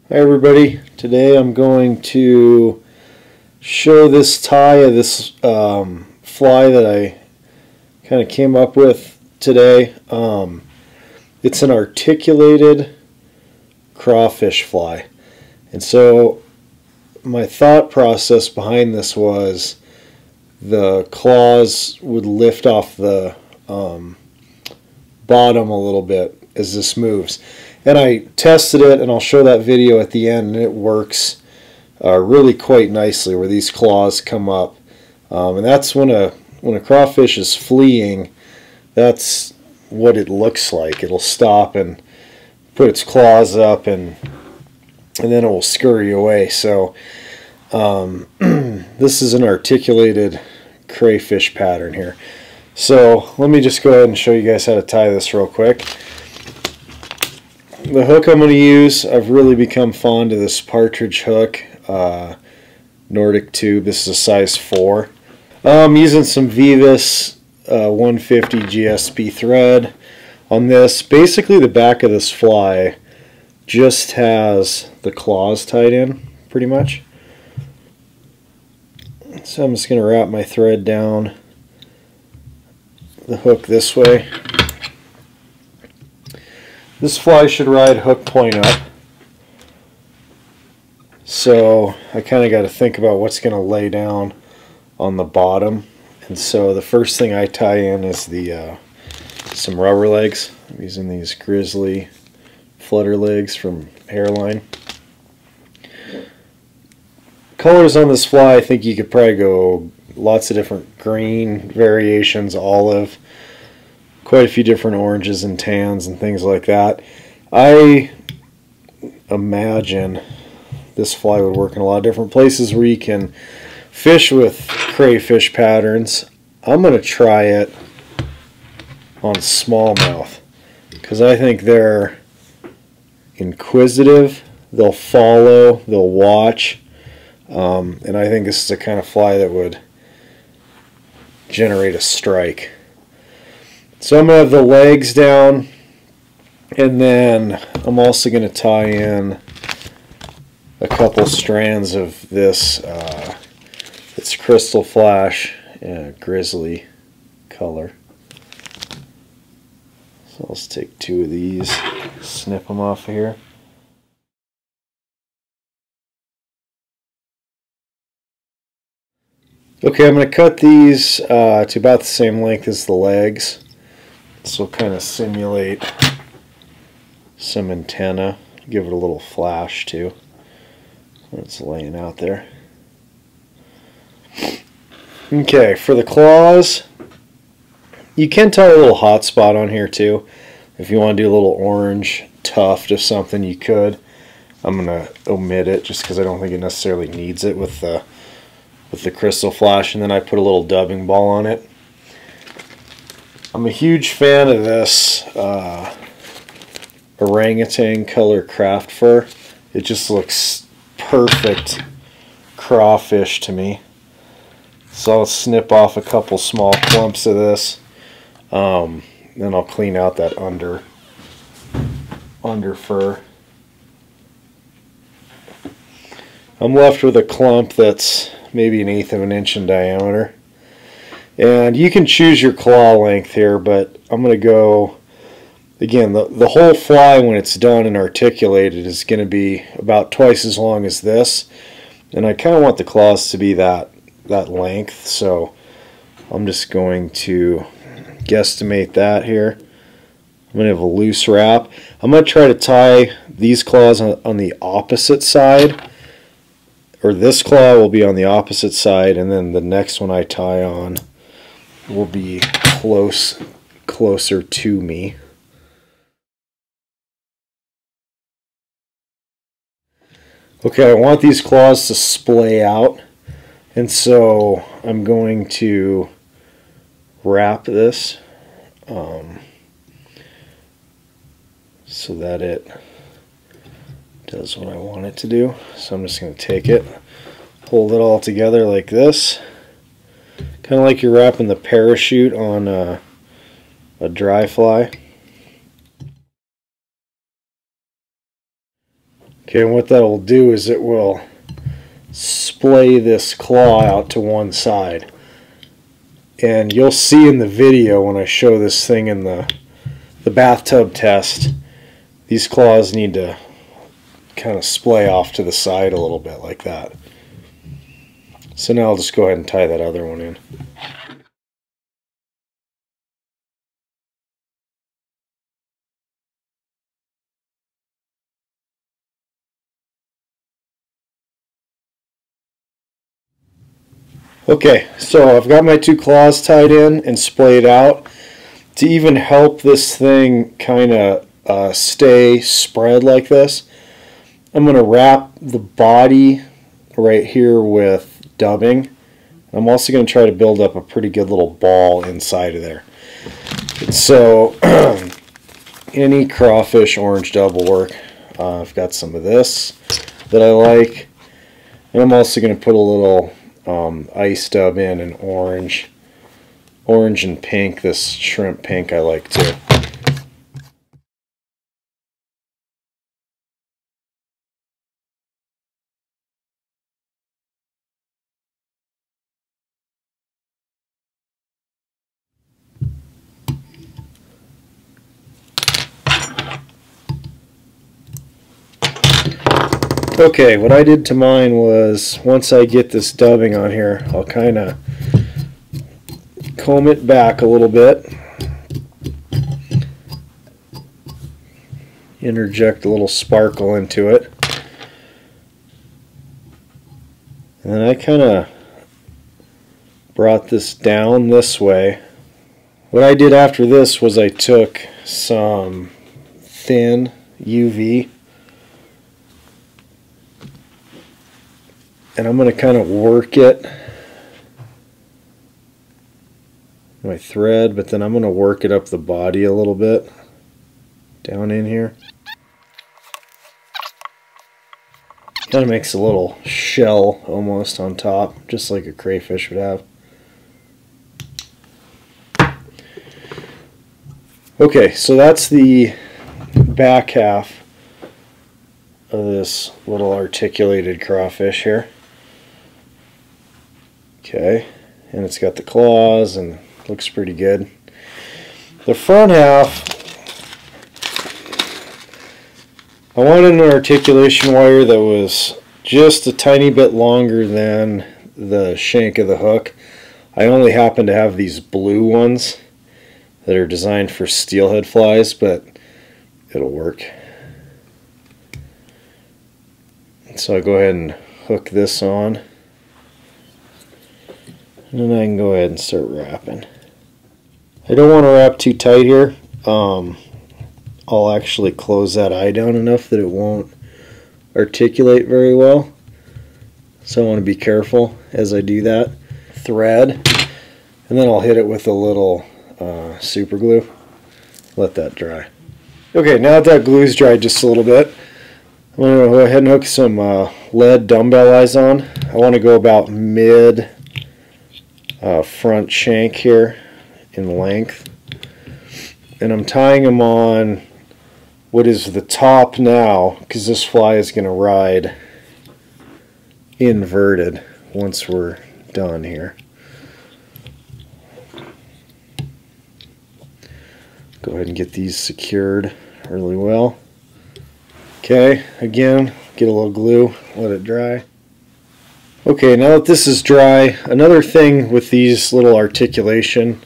Hi everybody, today I'm going to show this tie of this fly that I kind of came up with today. It's an articulated crawfish fly, and so my thought process behind this was the claws would lift off the bottom a little bit as this moves. And I tested it, and I'll show that video at the end, and it works really quite nicely where these claws come up. And that's when a crawfish is fleeing, that's what it looks like. It'll stop and put its claws up, and then it will scurry away. So this is an articulated crayfish pattern here. So let me just go ahead and show you guys how to tie this real quick. The hook I'm going to use, I've really become fond of this Partridge hook, Nordic tube. This is a size 4. I'm using some Veevus 150 GSP thread on this. Basically the back of this fly just has the claws tied in, pretty much. So I'm just going to wrap my thread down the hook this way. This fly should ride hook point up, so I kind of got to think about what's going to lay down on the bottom. And so the first thing I tie in is the some rubber legs. I'm using these Grizzly Flutter legs from Hairline. Colors on this fly, I think you could probably go lots of different green variations, olive, quite a few different oranges and tans and things like that. I imagine this fly would work in a lot of different places where you can fish with crayfish patterns. I'm going to try it on smallmouth because I think they're inquisitive, they'll follow, they'll watch, and I think this is the kind of fly that would generate a strike. So I'm going to have the legs down, and then I'm also going to tie in a couple strands of this, it's Crystal Flash Grizzly color. So let's take 2 of these, snip them off here. Okay, I'm going to cut these to about the same length as the legs. This will kind of simulate some antenna, give it a little flash too when it's laying out there. Okay, for the claws, you can tie a little hot spot on here too. If you want to do a little orange tuft or something, you could. I'm going to omit it just because I don't think it necessarily needs it with the Crystal Flash, and then I put a little dubbing ball on it. I'm a huge fan of this Orangutan color craft fur. It just looks perfect crawfish to me. So I'll snip off a couple small clumps of this. Then I'll clean out that under fur. I'm left with a clump that's maybe 1/8 of an inch in diameter. And you can choose your claw length here, but I'm going to go, again, the whole fly when it's done and articulated is going to be about twice as long as this. And I kind of want the claws to be that length, so I'm just going to guesstimate that here. I'm going to have a loose wrap. I'm going to try to tie these claws on the opposite side, or this claw will be on the opposite side, and then the next one I tie on will be closer to me. Okay, I want these claws to splay out, and so I'm going to wrap this so that it does what I want it to do. So I'm just going to take it, hold it all together like this. Kind of like you're wrapping the parachute on a dry fly. Okay, and what that will do is it will splay this claw out to one side. And you'll see in the video when I show this thing in the bathtub test, these claws need to kind of splay off to the side a little bit like that. So now I'll just go ahead and tie that other one in. Okay, so I've got my two claws tied in and splayed out. To even help this thing kind of stay spread like this, I'm going to wrap the body right here with dubbing. I'm also going to try to build up a pretty good little ball inside of there. So any crawfish orange dub will work. I've got some of this that I like, and I'm also going to put a little ice dub in an orange and pink. This shrimp pink I like too. Okay, what I did to mine was, once I get this dubbing on here, I'll kind of comb it back a little bit, interject a little sparkle into it, and then I kind of brought this down this way. What I did after this was I took some thin UV, and I'm going to kind of work it, my thread, but then I'm going to work it up the body a little bit, down in here. Kind of makes a little shell almost on top, just like a crayfish would have. Okay, so that's the back half of this little articulated crawfish here. Okay, and it's got the claws and looks pretty good. The front half, I wanted an articulation wire that was just a tiny bit longer than the shank of the hook. I only happen to have these blue ones that are designed for steelhead flies, but it'll work. So I go ahead and hook this on, and then I can go ahead and start wrapping. I don't want to wrap too tight here. I'll actually close that eye down enough that it won't articulate very well. So I want to be careful as I do that. Thread, and then I'll hit it with a little super glue. Let that dry. Okay, now that glue's dried just a little bit, I'm going to go ahead and hook some lead dumbbell eyes on. I want to go about mid front shank here in length, and I'm tying them on what is the top now, because this fly is going to ride inverted once we're done here. Go ahead and get these secured really well. Okay, again, get a little glue, let it dry. Okay, now that this is dry, another thing with these little articulation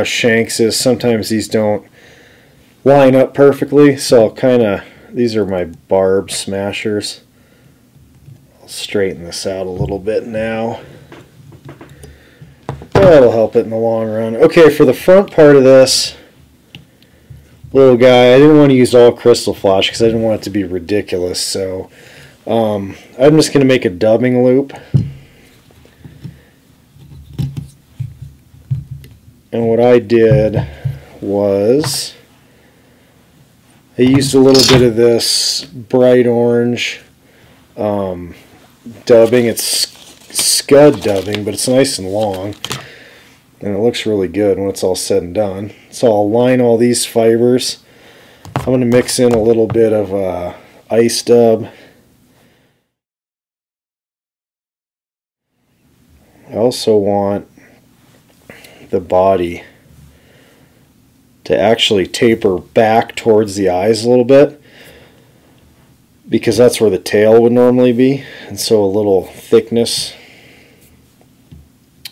shanks is sometimes these don't line up perfectly, so I'll kind of, these are my barb smashers. I'll straighten this out a little bit now. That'll help it in the long run. Okay, for the front part of this little guy, I didn't want to use all crystal flash because I didn't want it to be ridiculous, so I'm just going to make a dubbing loop. And what I did was I used a little bit of this bright orange dubbing. It's scud dubbing, but it's nice and long, and it looks really good when it's all said and done. So I'll line all these fibers. I'm going to mix in a little bit of ice stub. I also want the body to actually taper back towards the eyes a little bit, because that's where the tail would normally be, and so a little thickness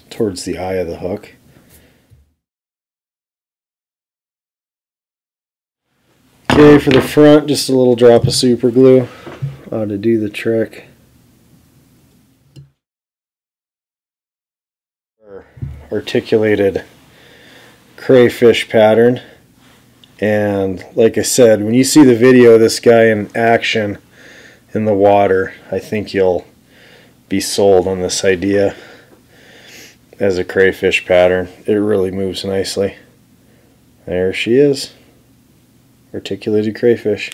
towards the eye of the hook. Okay, for the front, just a little drop of super glue to do the trick. Our articulated crayfish pattern, and like I said, when you see the video of this guy in action in the water, I think you'll be sold on this idea as a crayfish pattern. It really moves nicely. There she is. Articulated crayfish.